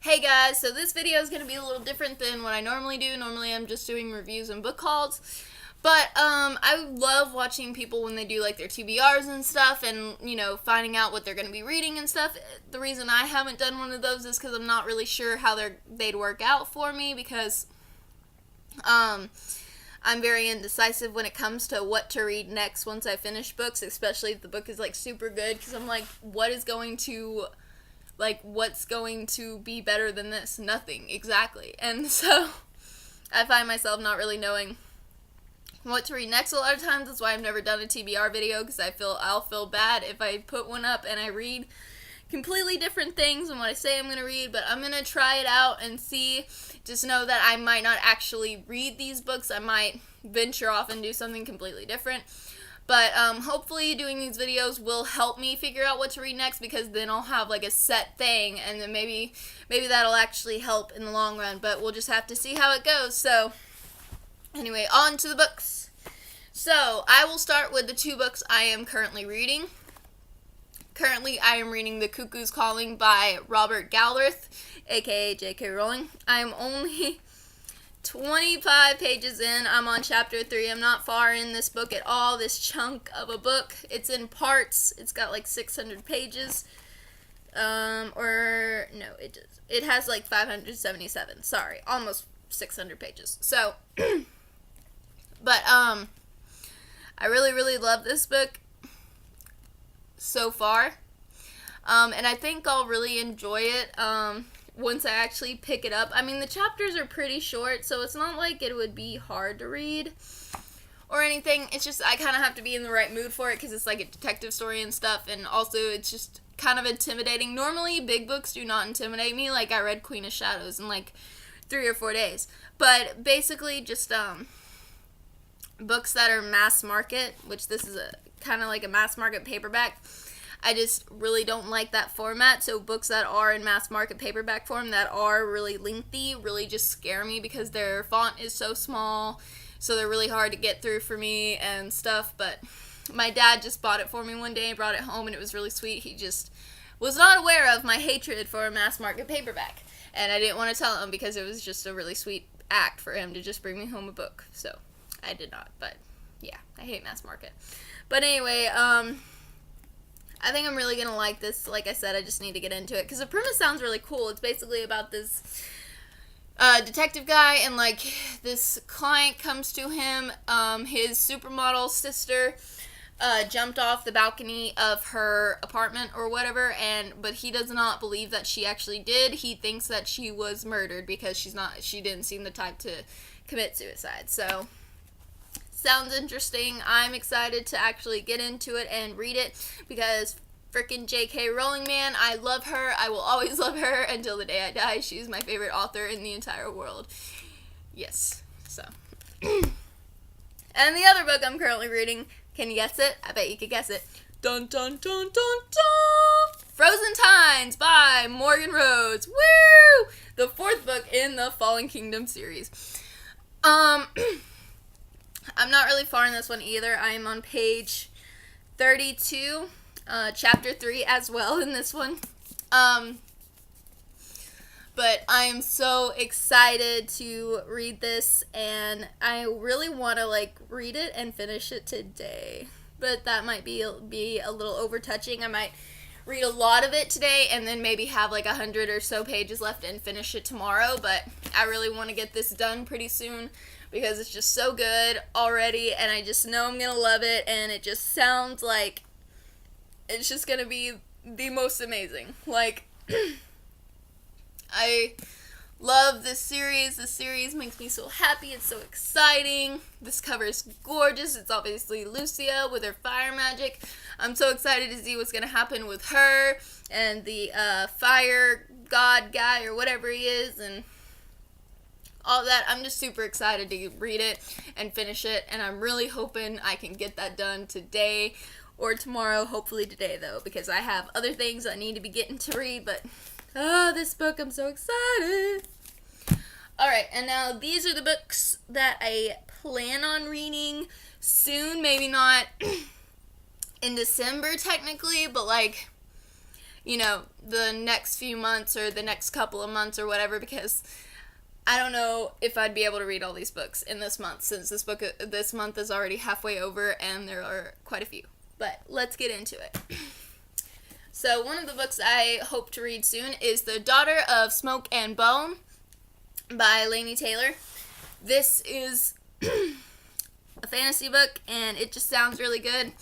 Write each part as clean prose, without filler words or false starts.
Hey guys, so this video is going to be a little different than what I normally do. Normally I'm just doing reviews and book hauls. But I love watching people when they do like their TBRs and stuff and, finding out what they're going to be reading and stuff. The reason I haven't done one of those is because I'm not really sure how they'd work out for me because I'm very indecisive when it comes to what to read next once I finish books, especially if the book is like super good, because I'm like, what's going to be better than this? Nothing, exactly. And so I find myself not really knowing what to read next a lot of times. That's why I've never done a TBR video, because I'll feel bad if I put one up and I read completely different things than what I say I'm going to read. But I'm going to try it out and see. Just know that I might not actually read these books. I might venture off and do something completely different. But hopefully doing these videos will help me figure out what to read next, because then I'll have like a set thing, and then maybe that'll actually help in the long run. But we'll just have to see how it goes. So anyway, on to the books. So I will start with the two books I am currently reading. Currently, I am reading The Cuckoo's Calling by Robert Galbraith, aka J.K. Rowling. I am only 25 pages in. I'm on chapter 3. I'm not far in this book at all, this chunk of a book. It's in parts. It's got like 600 pages. It has like 577. Sorry, almost 600 pages. So, but I really, really love this book so far. And I think I'll really enjoy it once I actually pick it up. I mean, the chapters are pretty short, so it's not like it would be hard to read or anything. It's just I kind of have to be in the right mood for it, because it's like a detective story and stuff, and also it's just kind of intimidating. Normally, big books do not intimidate me. Like, I read Queen of Shadows in like 3 or 4 days. But basically just books that are mass market, which this is a kind of like a mass market paperback. I just really don't like that format. So books that are in mass market paperback form that are really lengthy really just scare me, because their font is so small, so they're really hard to get through for me and stuff. But my dad just bought it for me one day and brought it home, and it was really sweet. He just was not aware of my hatred for a mass market paperback, and I didn't want to tell him, because it was just a really sweet act for him to just bring me home a book. So I did not, but yeah, I hate mass market. But anyway, I think I'm really going to like this. Like I said, I just need to get into it, because the premise sounds really cool. It's basically about this detective guy, and like this client comes to him. His supermodel sister jumped off the balcony of her apartment or whatever, but he does not believe that she actually did. He thinks that she was murdered, because she didn't seem the type to commit suicide. So sounds interesting. I'm excited to actually get into it and read it, because frickin' J.K. Rowling, man, I love her. I will always love her until the day I die. She's my favorite author in the entire world. Yes. So. And the other book I'm currently reading, can you guess it? I bet you could guess it. Dun dun dun dun dun! Frozen Times by Morgan Rhodes. Woo! The 4th book in the Fallen Kingdom series. I'm not really far in this one either. I am on page 32, chapter 3 as well in this one. But I am so excited to read this, and I really want to read it and finish it today. But that might be a little over-touching. I might read a lot of it today and then maybe have 100 or so pages left and finish it tomorrow. But I really want to get this done pretty soon, because it's just so good already, and I just know I'm going to love it, and it just sounds like it's just going to be the most amazing. I love this series. This series makes me so happy. It's so exciting. This cover is gorgeous. It's obviously Lucia with her fire magic. I'm so excited to see what's going to happen with her and the fire god guy or whatever he is, and all that. I'm just super excited to read it and finish it, and I'm really hoping I can get that done today or tomorrow. Hopefully today, though, because I have other things I need to be getting to read. But this book, I'm so excited. Alright, and now these are the books that I plan on reading soon. Maybe not in December technically, but the next few months or the next couple of months or whatever, because I don't know if I'd be able to read all these books in this month, since this month is already halfway over and there are quite a few. But let's get into it. So one of the books I hope to read soon is The Daughter of Smoke and Bone by Laini Taylor. This is a fantasy book, and it just sounds really good.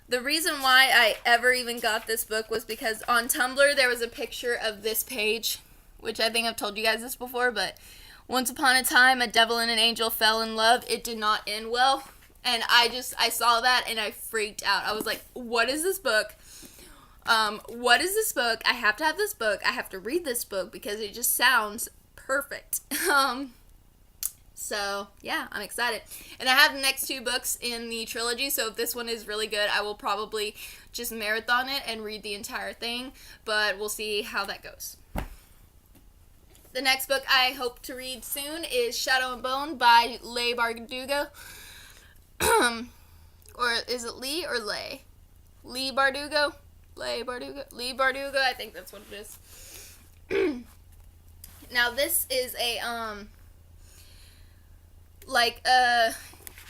The reason why I ever even got this book was because on Tumblr there was a picture of this page, which I think I've told you guys this before, but once upon a time a devil and an angel fell in love. It did not end well, and I saw that and I freaked out. I was like, what is this book? What is this book? I have to have this book. I have to read this book because it just sounds perfect. So, yeah, I'm excited. And I have the next 2 books in the trilogy, so if this one is really good, I will probably just marathon it and read the entire thing, but we'll see how that goes. The next book I hope to read soon is Shadow and Bone by Leigh Bardugo. Or is it Lee or Leigh? Leigh Bardugo? Leigh Bardugo, I think that's what it is. Now, this is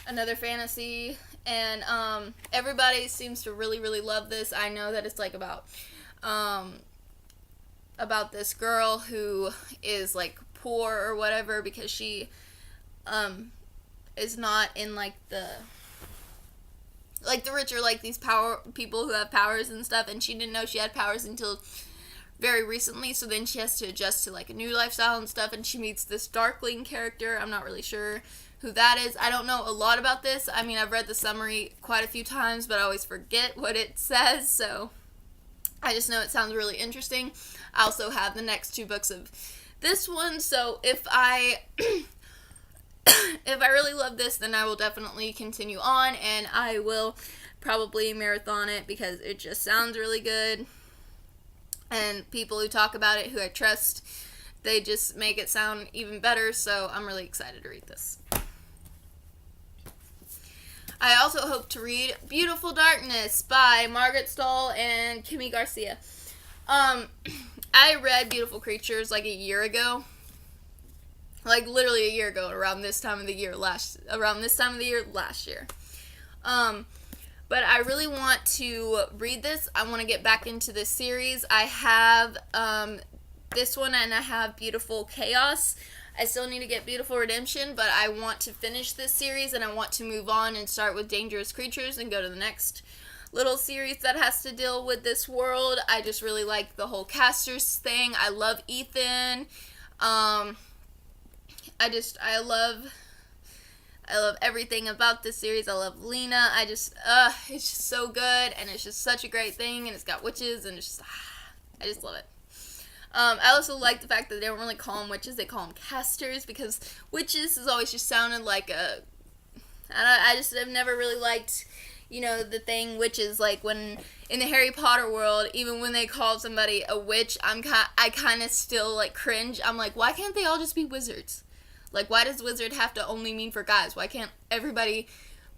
another fantasy, and everybody seems to really, really love this. I know that it's like about this girl who is like poor or whatever because she is not in like the rich, or like these power people who have powers and stuff, and she didn't know she had powers until very recently, so then she has to adjust to like a new lifestyle and stuff, and she meets this Darkling character. I'm not really sure who that is. I don't know a lot about this. I mean, I've read the summary quite a few times, but I always forget what it says, so I just know it sounds really interesting. I also have the next 2 books of this one, so if I if I really love this, then I will definitely continue on, and I will probably marathon it because it just sounds really good. And people who talk about it, who I trust, they just make it sound even better, so I'm really excited to read this. I also hope to read Beautiful Darkness by Margaret Stoll and Kimmy Garcia. I read Beautiful Creatures like a year ago. Like literally a year ago, around this time of the year last year. But I really want to read this. I want to get back into this series. I have this one, and I have Beautiful Chaos. I still need to get Beautiful Redemption, but I want to finish this series, and I want to move on and start with Dangerous Creatures and go to the next little series that has to deal with this world. I just really like the whole casters thing. I love Ethan. I love everything about this series. I love Lena. it's just so good, and it's just such a great thing, and it's got witches, and it's just, I just love it. I also like the fact that they don't really call them witches, they call them casters, because witches has always just sounded like I just have never really liked, the thing witches, like when, in the Harry Potter world, even when they call somebody a witch, I kind of still, like, cringe. I'm like, why can't they all just be wizards? Like, why does wizard have to only mean for guys? Why can't everybody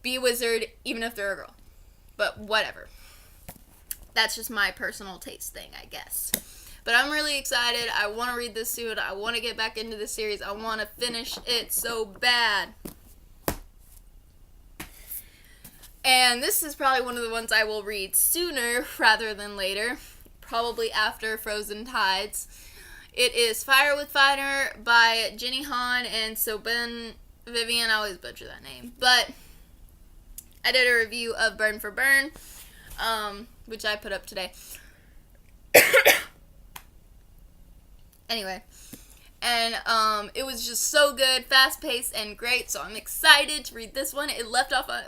be a wizard, even if they're a girl? But whatever. That's just my personal taste thing, I guess. But I'm really excited. I want to read this soon. I want to get back into this series. I want to finish it so bad. And this is probably one of the ones I will read sooner rather than later. Probably after Frozen Tides. It is Fire with Fire by Jenny Han and Sobin Vivian. I always butcher that name. But I did a review of Burn for Burn, which I put up today. Anyway. And it was just so good, fast-paced, and great, so I'm excited to read this one.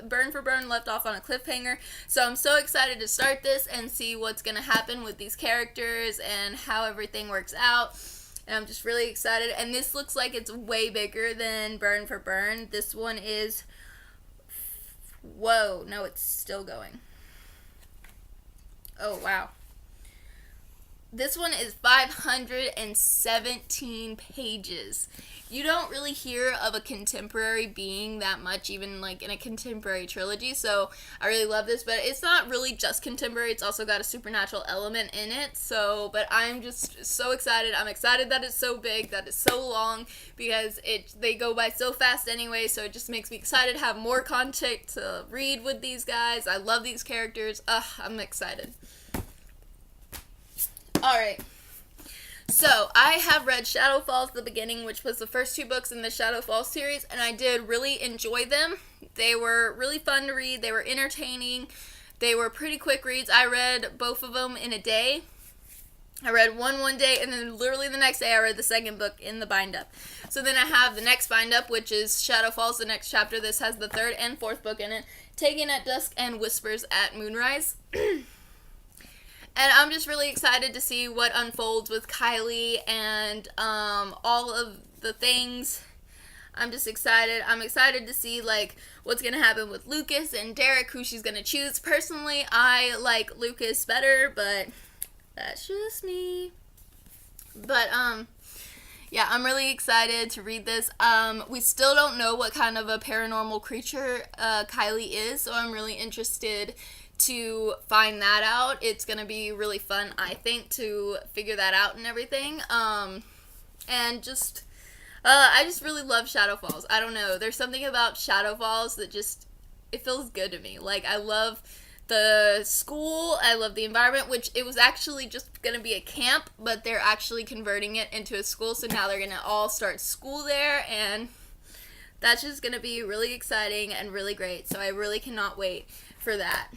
Burn for Burn left off on a cliffhanger, so I'm so excited to start this and see what's going to happen with these characters and how everything works out. And I'm just really excited, and this looks like it's way bigger than Burn for Burn. This one is... Whoa, no, it's still going. Oh, wow. This one is 517 pages. You don't really hear of a contemporary being that much, even like in a contemporary trilogy, so I really love this, but it's not really just contemporary, it's also got a supernatural element in it, so, but I'm just so excited. I'm excited that it's so big, that it's so long, because they go by so fast anyway, so it just makes me excited to have more content to read with these guys. I love these characters. I'm excited. Alright, so I have read Shadow Falls: The Beginning, which was the first 2 books in the Shadow Falls series, and I did really enjoy them. They were really fun to read, they were entertaining, they were pretty quick reads. I read both of them in a day. I read one day, and then literally the next day I read the second book in the bind-up. So then I have the next bind-up, which is Shadow Falls, the next chapter. This has the 3rd and 4th book in it, Taken at Dusk and Whispers at Moonrise. And I'm just really excited to see what unfolds with Kylie and all of the things. I'm just excited. I'm excited to see like what's going to happen with Lucas and Derek, who she's going to choose. Personally, I like Lucas better, but that's just me. But yeah, I'm really excited to read this. We still don't know what kind of a paranormal creature Kylie is, so I'm really interested to find that out. It's gonna be really fun, I think, to figure that out and everything. And just I just really love Shadow Falls. I don't know, there's something about Shadow Falls that just, it feels good to me. Like, I love the school, I love the environment, which it was actually just gonna be a camp, but they're actually converting it into a school, so now they're gonna all start school there, and that's just gonna be really exciting and really great, so I really cannot wait for that.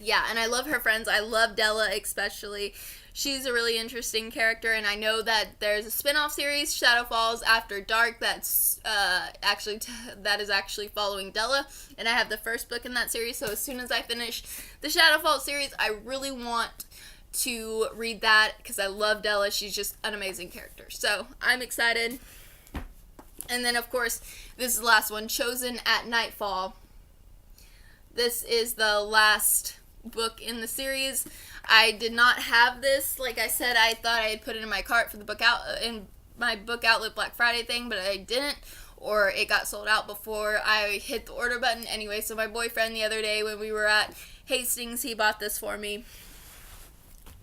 Yeah, and I love her friends. I love Della especially. She's a really interesting character, and I know that there's a spin-off series, Shadow Falls After Dark, that's that is actually following Della, and I have the first book in that series, so as soon as I finish the Shadow Falls series, I really want to read that, because I love Della. She's just an amazing character, so I'm excited. And then, of course, this is the last one, Chosen at Nightfall. This is the last book in the series. I did not have this. Like I said, I thought I had put it in my cart for the book out in my book outlet Black Friday thing, but I didn't, or it got sold out before I hit the order button. Anyway, so my boyfriend the other day when we were at Hastings, he bought this for me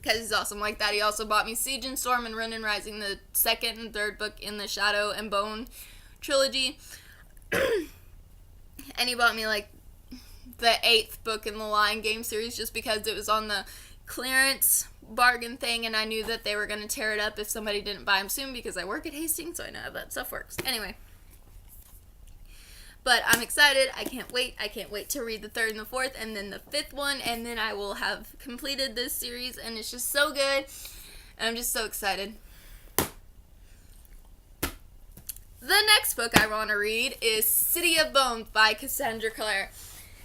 because he's awesome like that. He also bought me Siege and Storm and Run and Rising, the 2nd and 3rd book in the Shadow and Bone trilogy. And he bought me like the 8th book in the Lion Game series just because it was on the clearance bargain thing, and I knew that they were going to tear it up if somebody didn't buy them soon, because I work at Hastings, so I know how that stuff works. Anyway, but I'm excited. I can't wait. I can't wait to read the 3rd and the 4th and then the 5th one, and then I will have completed this series, and it's just so good, and I'm just so excited. The next book I want to read is City of Bones by Cassandra Clare.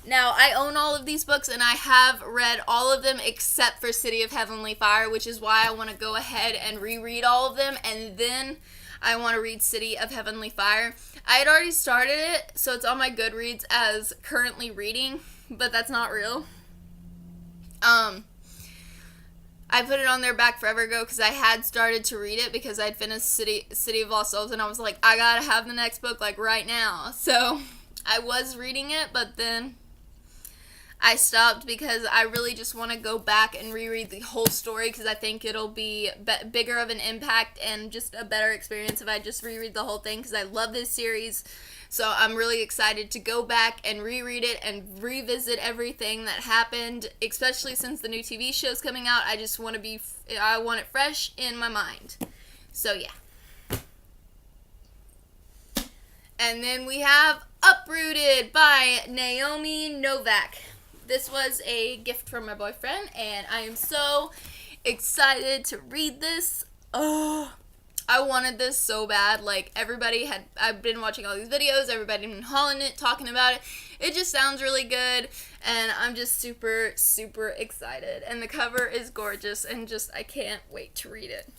Now, I own all of these books, and I have read all of them except for City of Heavenly Fire, which is why I want to go ahead and reread all of them, and then I want to read City of Heavenly Fire. I had already started it, so it's on my Goodreads as currently reading, but that's not real. I put it on there back forever ago because I had started to read it because I'd finished City of Lost Souls, and I was like, I gotta have the next book, like, right now. So I was reading it, but then I stopped because I really just want to go back and reread the whole story, because I think it'll be bigger of an impact and just a better experience if I just reread the whole thing, because I love this series. So I'm really excited to go back and reread it and revisit everything that happened, especially since the new TV show's coming out. I just want to I want it fresh in my mind. So yeah. And then we have Uprooted by Naomi Novak. This was a gift from my boyfriend, and I am so excited to read this. Oh, I wanted this so bad. Like, I've been watching all these videos, everybody been hauling it, talking about it. It just sounds really good, and I'm just super, super excited. And the cover is gorgeous, and I can't wait to read it.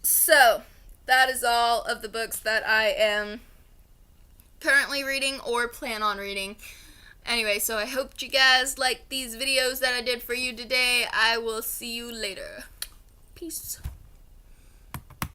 So, that is all of the books that I am currently reading or plan on reading. Anyway, so I hope you guys like these videos that I did for you today. I will see you later. Peace.